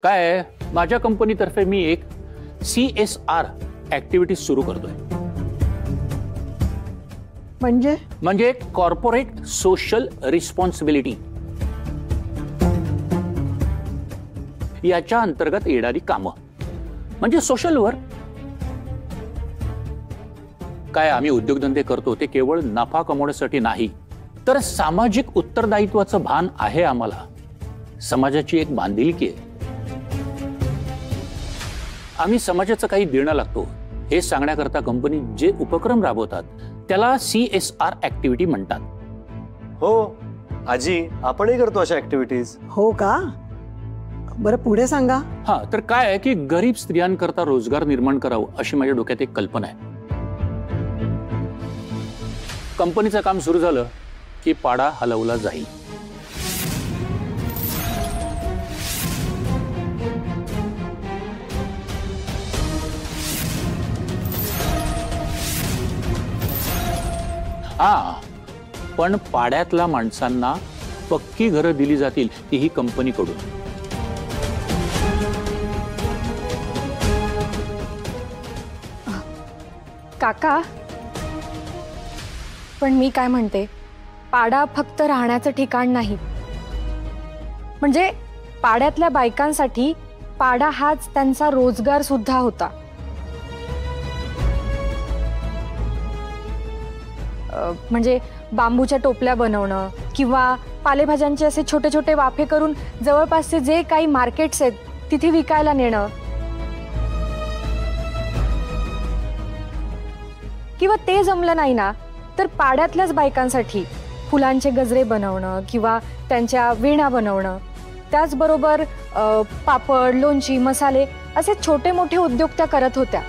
काय आहे, माझ्या कंपनीतर्फे मी एक CSR ऍक्टिव्हिटी सुरू करतोय. म्हणजे कॉर्पोरेट सोशल रिस्पॉन्सिबिलिटी. याच्या अंतर्गत येणारी कामं म्हणजे सोशल वर्क. काय आम्ही उद्योगधंदे करतो ते केवळ नफा कमवण्यासाठी नाही, तर सामाजिक उत्तरदायित्वाचं भान आहे आम्हाला. समाजाची एक बांधिलकी आहे. आम्ही समाजाचं काही देणं लागतो हे सांगण्याकरता कंपनी जे उपक्रम राबवतात त्याला CSR ऍक्टिव्हिटी म्हणतात. हो आजी, आपणही करतो अशा ऍक्टिव्हिटीज. हो का? बरं पुढे सांगा. हा, तर काय आहे की गरीब स्त्रियांकरता रोजगार निर्माण करावं अशी माझ्या डोक्यात एक कल्पना आहे. कंपनीचं काम सुरू झालं की पाडा हलवला जाईल. हा, पण पाड्यातल्या माणसांना पक्की घरं दिली जातील, तीही कंपनीकडून. काका, पण मी काय म्हणते, पाडा फक्त राहण्याचं ठिकाण नाही. म्हणजे पाड्यातल्या बायकांसाठी पाडा हाच त्यांचा रोजगार सुद्धा होता. म्हणजे बांबूच्या टोपल्या बनवणं किंवा पालेभाज्यांचे असे छोटे छोटे वाफे करून जवळपासचे जे काही मार्केट्स आहेत तिथे विकायला नेणं, किंवा ते जमलं नाही ना तर पाड्यातल्याच बायकांसाठी फुलांचे गजरे बनवणं किंवा त्यांच्या वेण्या बनवणं. त्याचबरोबर पापड, लोणची, मसाले असे छोटे मोठे उद्योग त्या करत होत्या.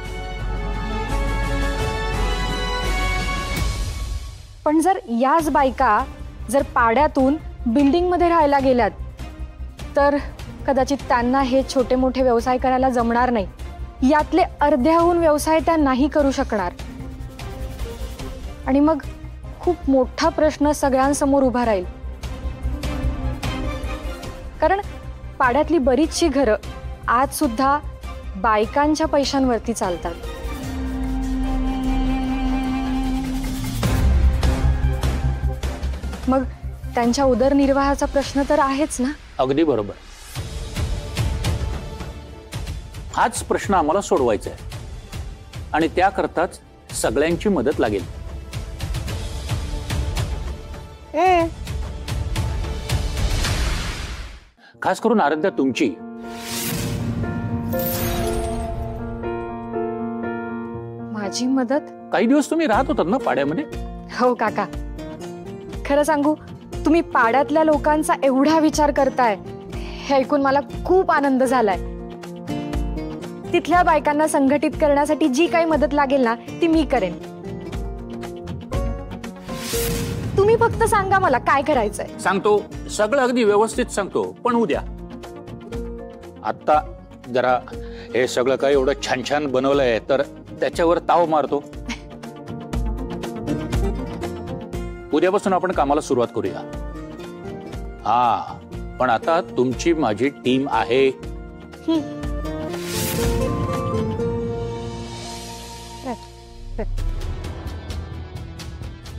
पण जर याच बायका जर पाड्यातून बिल्डिंगमध्ये राहायला गेल्यात तर कदाचित त्यांना हे छोटे मोठे व्यवसाय करायला जमणार नाही. यातले अर्ध्याहून व्यवसाय त्या नाही करू शकणार. आणि मग खूप मोठा प्रश्न सगळ्यांसमोर उभा राहील. कारण पाड्यातली बरीचशी घरं आज सुद्धा बायकांच्या पैशांवरती चालतात. मग त्यांच्या उदरनिर्वाहाचा प्रश्न तर आहेच ना. अगदी बरोबर. हाच प्रश्न आम्हाला सोडवायचा आहे आणि त्याकरताच सगळ्यांची मदत लागेल. खास करून आराध्या तुमची. माझी मदत? काही दिवस तुम्ही राहत होतात ना पाड्यामध्ये. हो काका, खरं सांगू, तुम्ही पाड्यातल्या लोकांचा एवढा विचार करताय हे ऐकून मला खूप आनंद झालाय. तिथल्या बायकांना संघटित करण्यासाठी जी काही मदत लागेल ना ती मी करेन. तुम्ही फक्त सांगा मला काय करायचंय. सांगतो, सगळं अगदी व्यवस्थित सांगतो, पण उद्या. आता जरा हे सगळं काय एवढं छान छान बनवलंय तर त्याच्यावर ताव मारतो. उद्यापासून आपण कामाला सुरुवात करूया. हा, पण आता तुमची माझी टीम आहे.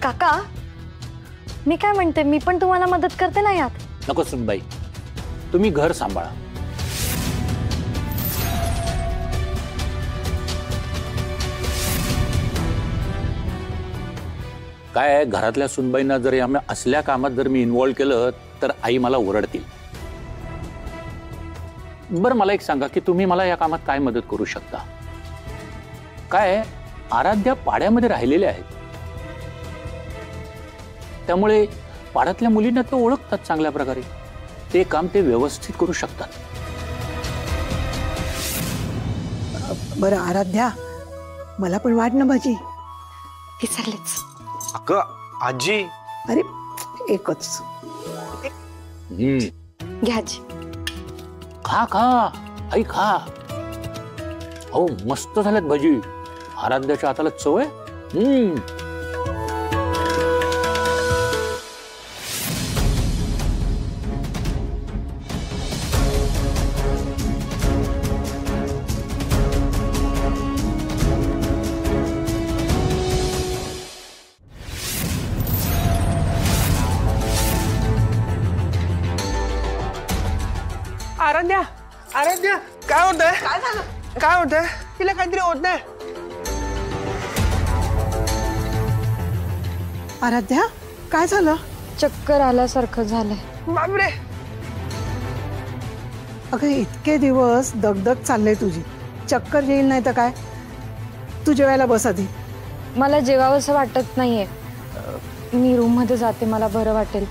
काका, मी काय म्हणते, मी पण तुम्हाला मदत करते ना यात. नको सुनबाई, तुम्ही घर सांभाळा. काय आहे, घरातल्या सुनबाईंना जर आम्ही असल्या कामात जर मी इन्व्हॉल्व केलं तर आई मला ओरडतील. बरं मला एक सांगा की तुम्ही मला या कामात काय मदत करू शकता. काय आराध्या पाड्यामध्ये राहिलेल्या आहेत, त्यामुळे पाड्यातल्या मुलींना ते ओळखतात चांगल्या प्रकारे. ते काम ते व्यवस्थित करू शकतात. बरं आराध्या, मला पण वाढ ना भाजी. विसरलेच. अगं आजी. अरे एकच. घ्याची. खा खा आई खा. हो मस्त झाल्यात भजी. आराध्याच्या हाताला चव आहे. आराध्या काय होतंय? काय झालं? काय होतंय? तिला काहीतरी होत नाही. आराध्या काय झालं? चक्कर आल्यासारखं झालंय. बापरे. अगं इतके दिवस दगदग चालले तुझी, चक्कर येईल नाही तर काय. तू जेवायला बस आधी. मला जेवावंसं वाटत नाहीये. मी रूम मध्ये जाते, मला बरं वाटेल.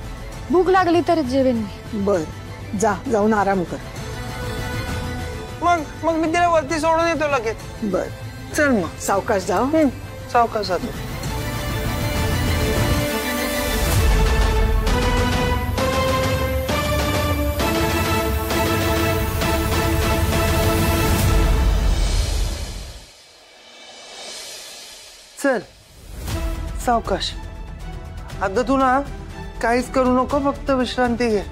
भूक लागली तरच जेवेन मी. बर जाऊन आराम कर. मग मी तिला वरती सोडून येतो लगेच. बर चल मग. सावकाश जाऊ. सावकाश जातो. चल सावकाश. आता तू ना काहीच करू नको, फक्त विश्रांती घे.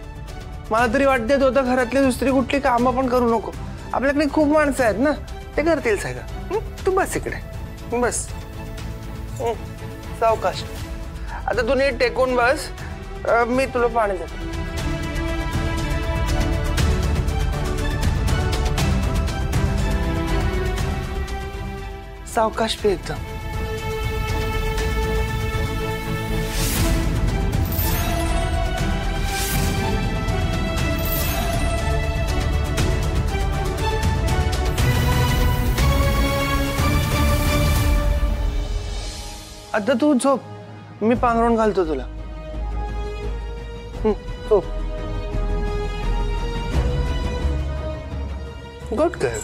मला तरी वाटते तू आता घरातली दुसरी कुठली कामं पण करू नको. आपल्याकडे खूप माणसं आहेत ना, ते करतील सगळं. तू बस इकडे बस. सावकाश. आता तू नीट टेकून बस. मी तुला पाणी देतो. सावकाश पे एकदम. आता तू झोप, मी पांघरून घालतो तुला. झोप. Good girl.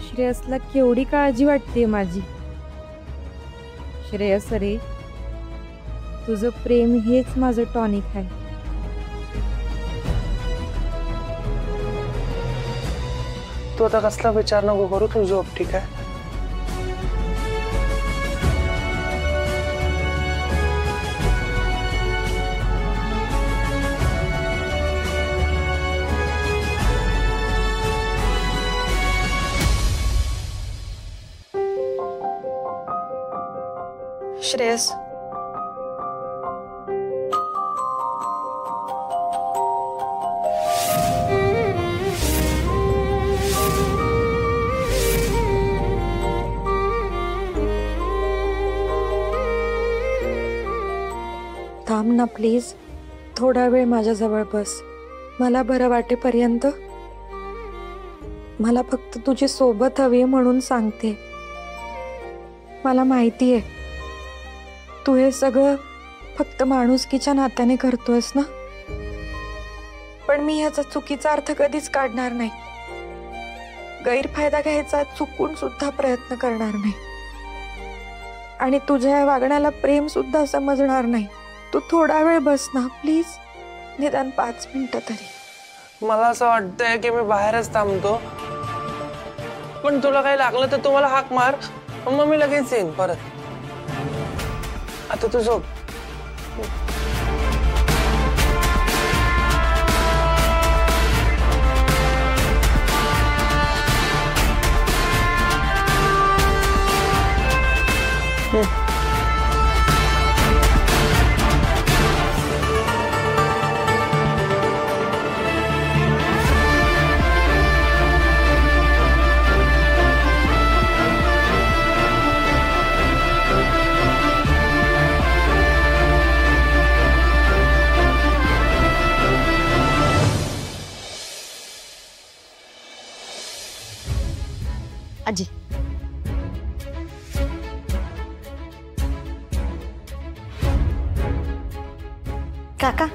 श्रेयसला केवढी काळजी वाटते माझी. श्रेयस रे, तुझं प्रेम हेच माझं टॉनिक आहे. तू आता कसला विचार नको करू, तू झोप. ठीक आहे. श्रेयस, थांब ना प्लीज. थोडा वेळ माझ्याजवळ बस. मला बरं वाटेपर्यंत. मला फक्त तुझी सोबत हवी म्हणून सांगते. मला माहितीये तू हे सगळं फक्त माणुसकीच्या नात्याने करतोयस ना, पण मी ह्याचा चुकीचा अर्थ कधीच काढणार नाही. गैरफायदा घ्यायचा चुकून सुद्धा प्रयत्न करणार नाही. आणि तुझ्या या वागण्याला प्रेम सुद्धा समजणार नाही. तू थोडा वेळ बस ना प्लीज, निदान 5 मिनिटं तरी. मला असं वाटतंय की मी बाहेरच थांबतो, पण तुला काही लागलं तर तू मला हाक मार, मग मी लगेच येईन परत. आता तू झोप. आजी, काका,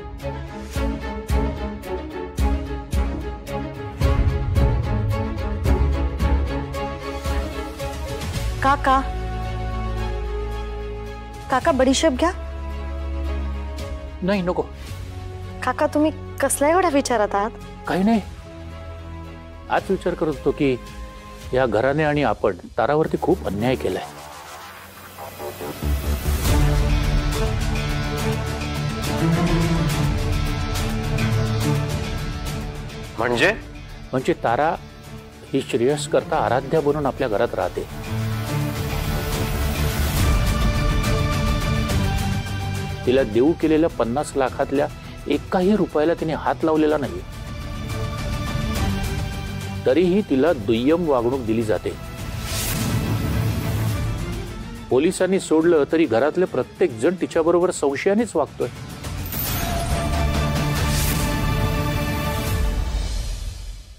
काका, काका बडीशेप घ्या. नाही नको. काका तुम्ही कसल्या एवढ्या विचारात आहात? काही नाही. आज विचार करत होतो की या घराने आणि आपण तारावरती खूप अन्याय केलाय. म्हणजे तारा ही श्रेयस करता आराध्या बनून आपल्या घरात राहते. तिला देऊ केलेल्या 50 लाखातल्या एकाही रुपयाला तिने हात लावलेला नाही, तरीही तिला दुय्यम वागणूक दिली जाते. पोलिसांनी सोडलं तरी घरातले प्रत्येक जण तिच्याबरोबर संशयानेच वागतोय.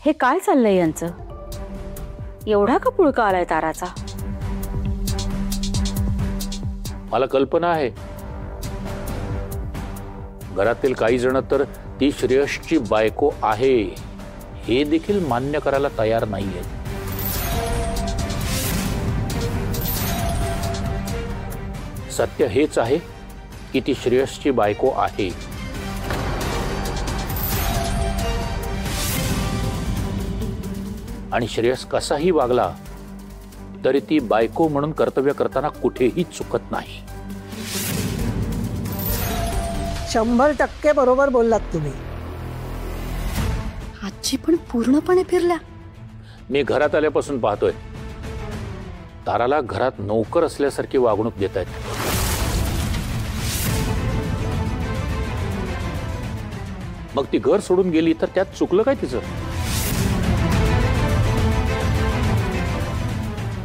हे काय चाललंय यांचं? एवढा का पुळका आलाय ताराचा? मला कल्पना आहे, घरातील काही जण तर ती श्रेयसची बायको आहे हे देखील मान्य करायला तयार नाहीये. सत्य हेच आहे की ती श्रेयसची बायको आहे. आणि श्रेयस कसाही वागला तरी ती बायको म्हणून कर्तव्य करताना कुठेही चुकत नाही. 100% बरोबर बोललात तुम्ही. आजी पण पूर्णपणे फिरल्या. मी घरात आल्यापासून पाहतोय ताराला घरात नोकर असल्यासारखी वागणूक देत आहेत. मग ती घर सोडून गेली तर त्यात चुकलं काय तिचं?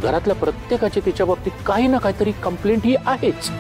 घरातल्या प्रत्येकाची तिच्या बाबतीत काही ना काहीतरी कंप्लेंट ही आहेच.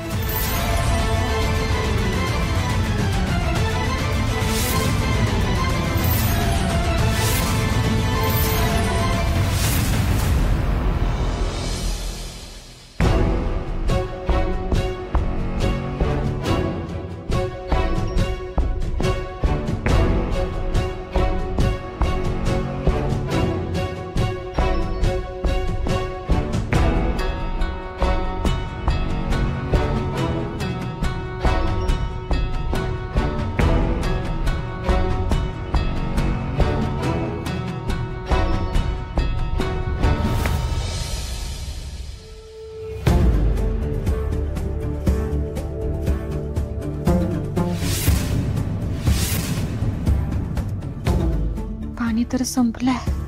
पाणी तर संपलंय.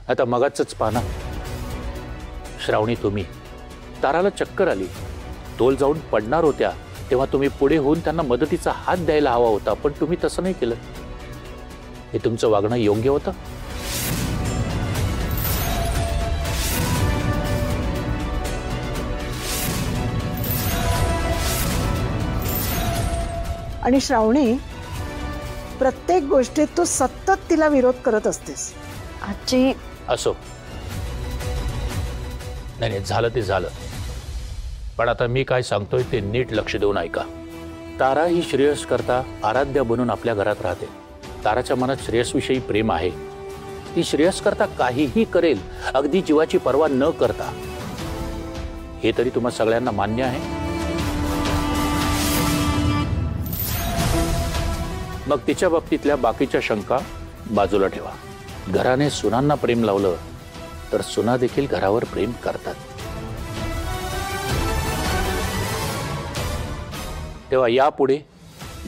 आता मगाचच पाना श्रावणी, तुम्ही ताराला चक्कर आली, तोल जाऊन पडणार होत्या तेव्हा तुम्ही पुढे होऊन त्यांना मदतीचा हात द्यायला हवा होता, पण तुम्ही तसं नाही केलं. हे तुमचं वागणं योग्य होतं? आणि श्रावणी, प्रत्येक गोष्टीत तू सतत तिला विरोध करत असतेस. आजी असो, नाही झालं ते झालं, पण आता मी काय सांगतोय ते नीट लक्ष देऊन ऐका. तारा ही श्रेयस करता आराध्या बनून आपल्या घरात राहते. ताराच्या मनात श्रेयसविषयी प्रेम आहे. ती श्रेयस करता काहीही करेल, अगदी जीवाची पर्वा न करता. हे तरी तुम्हा सगळ्यांना मान्य आहे. मग तिच्या बाबतीतल्या बाकीच्या शंका बाजूला ठेवा. घराने सुनांना प्रेम लावलं तर सुना देखील घरावर प्रेम करतात. तेव्हा यापुढे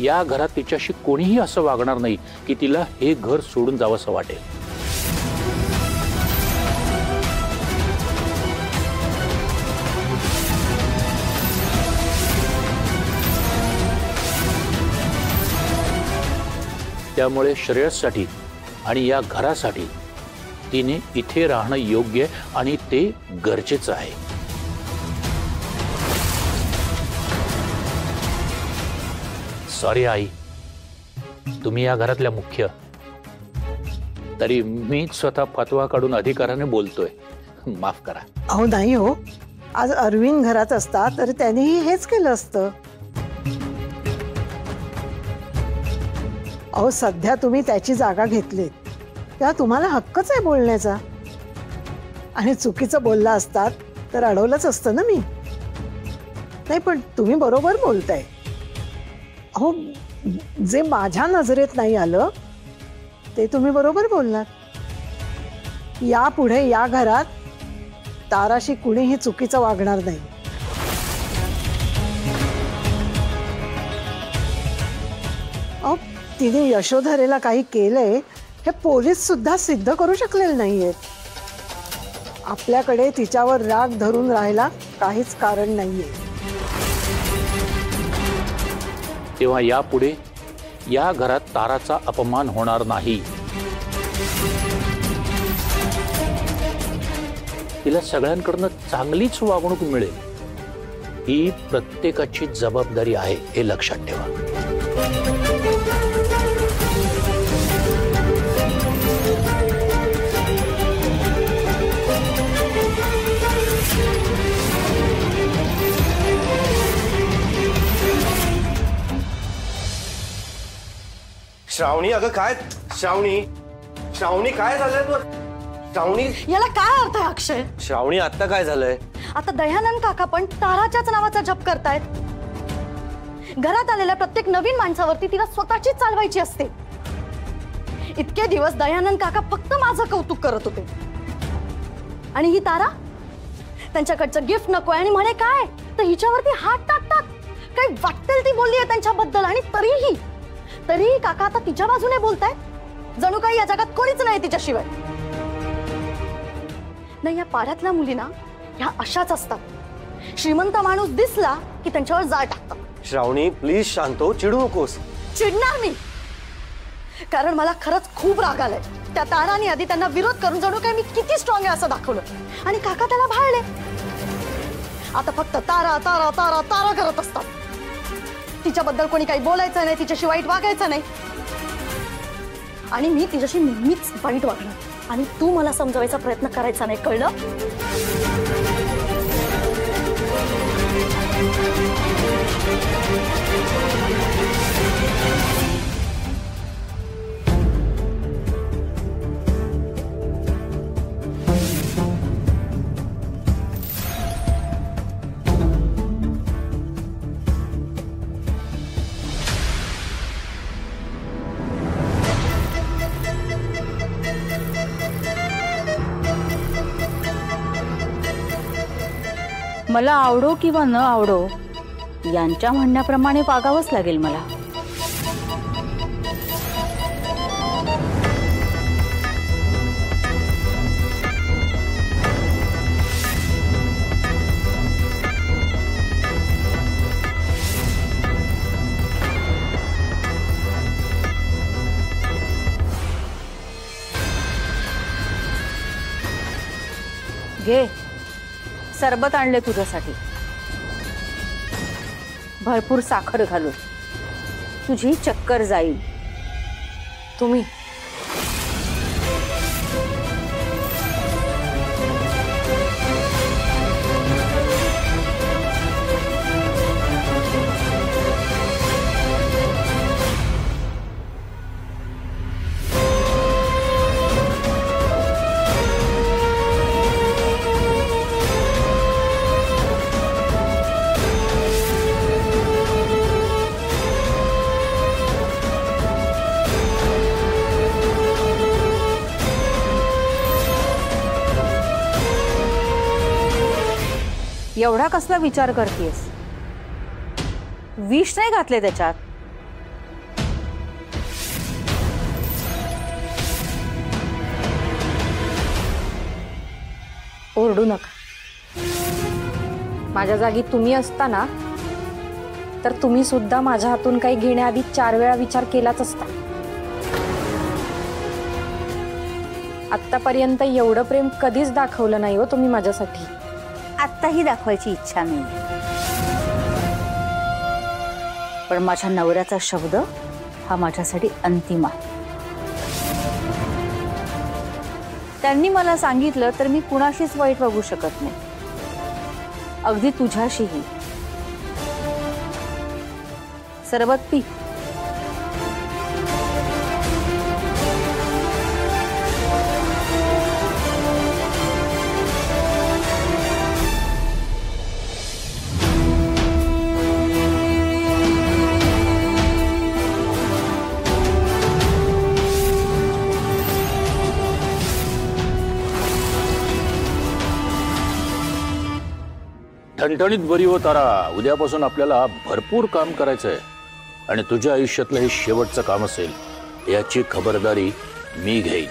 या घरात तिच्याशी कोणीही असं वागणार नाही की तिला हे घर सोडून जावंसं वाटेल. त्यामुळे श्रेयससाठी आणि या घरासाठी तिने इथे राहणं योग्य आणि ते गरजेचं आहे. सॉरी आई, तुम्ही या घरातल्या मुख्य, तरी मीच स्वतः फतवा काढून अधिकाराने बोलतोय, माफ करा. अहो नाही हो, आज अरविंद घरात असता तर त्यानेही हेच केलं असतं. अहो सध्या तुम्ही त्याची जागा घेतलीत, तेव्हा तुम्हाला हक्कच आहे बोलण्याचा. आणि चुकीचं बोलला असतात तर अडवलंच असतं ना मी. नाही पण तुम्ही बरोबर बोलताय. अहो, जे माझ्या नजरेत नाही आलं ते तुम्ही बरोबर बोललात. यापुढे या घरात ताराशी कुणीही चुकीचं वागणार नाही. अहो, तिने यशोधरेला काही केलंय हे पोलीस सुद्धा सिद्ध करू शकलेले नाहीयेत. आपल्याकडे तिच्यावर राग धरून राहायला काहीच कारण नाहीये. तेव्हा यापुढे या घरात ताराचा अपमान होणार नाही. तिला सगळ्यांकडनं चांगलीच वागणूक मिळेल. ही प्रत्येकाची जबाबदारी आहे हे लक्षात ठेवा. श्रावणी, अगं काय? श्रावणी, श्रावणी काय झालंय तू? श्रावणी, याला काय अर्थ आहे अक्षय? श्रावणी आता काय झालंय? आता दयानंद काका पण ताराच्याच नावाचा जप करतायत. घरात आलेल्या प्रत्येक नवीन माणसावरती तिला स्वतःची चालवायची असते. इतके दिवस दयानंद काका फक्त माझं कौतुक करत होते. आणि ही तारा त्यांच्याकडचं गिफ्ट नको आणि म्हणे काय तर हिच्यावरती हात टाकतात. काही वाटेल ती बोलली आहे त्यांच्याबद्दल. आणि तरीही काका आता तिच्या बाजूने बोलतायत. जणू काही या जगात कोणीच नाही तिच्याशिवाय. नाही, या पाड्यातल्या मुलींना ह्या अशाच असतात. श्रीमंत माणूस दिसला की त्यांच्यावर जाळ टाकतात. श्रावणी प्लीज शांत हो, चिडू नकोस. चिडणार मी, कारण मला खरंच खूप राग आलाय. त्या ताराने आधी त्यांना विरोध करून जणू काय मी किती स्ट्रॉंग आहे असं दाखवलं आणि काका त्याला भाळले. आता फक्त तारा तारा तारा तारा करत असतात. तिच्याबद्दल कोणी काही बोलायचं नाही, तिच्याशी वाईट वागायचं नाही. आणि मी तिच्याशी नेहमीच वाईट वागणार. आणि तू मला समजवायचा प्रयत्न करायचा नाही, कळलं? मला आवडो किंवा न आवडो यांच्या म्हणण्याप्रमाणे वागावंच लागेल मला. घे, सरबत आणले तुझ्यासाठी. भरपूर साखर घालून, तुझी चक्कर जाईल. तुम्ही एवढा कसला विचार करतेस? विष नाही घातले त्याच्यात. ओरडू नका. माझ्या जागी तुम्ही असता ना तर तुम्ही सुद्धा माझ्या हातून काही घेण्याआधी 4 वेळा विचार केलाच असता. आत्तापर्यंत एवढं प्रेम कधीच दाखवलं नाही हो तुम्ही माझ्यासाठी. आत्ताही दाखवायची इच्छा नाही, पण माझ्या नवऱ्याचा शब्द हा माझ्यासाठी अंतिम आहे. त्यांनी मला सांगितलं तर मी कुणाशीच वाईट वागू शकत नाही, अगदी तुझ्याशीही. सरबत पी. ठणठणीत बरी हो तारा. उद्यापासून आपल्याला भरपूर काम करायचंय आणि तुझ्या आयुष्यातलं हे शेवटचं काम असेल याची खबरदारी मी घेईन.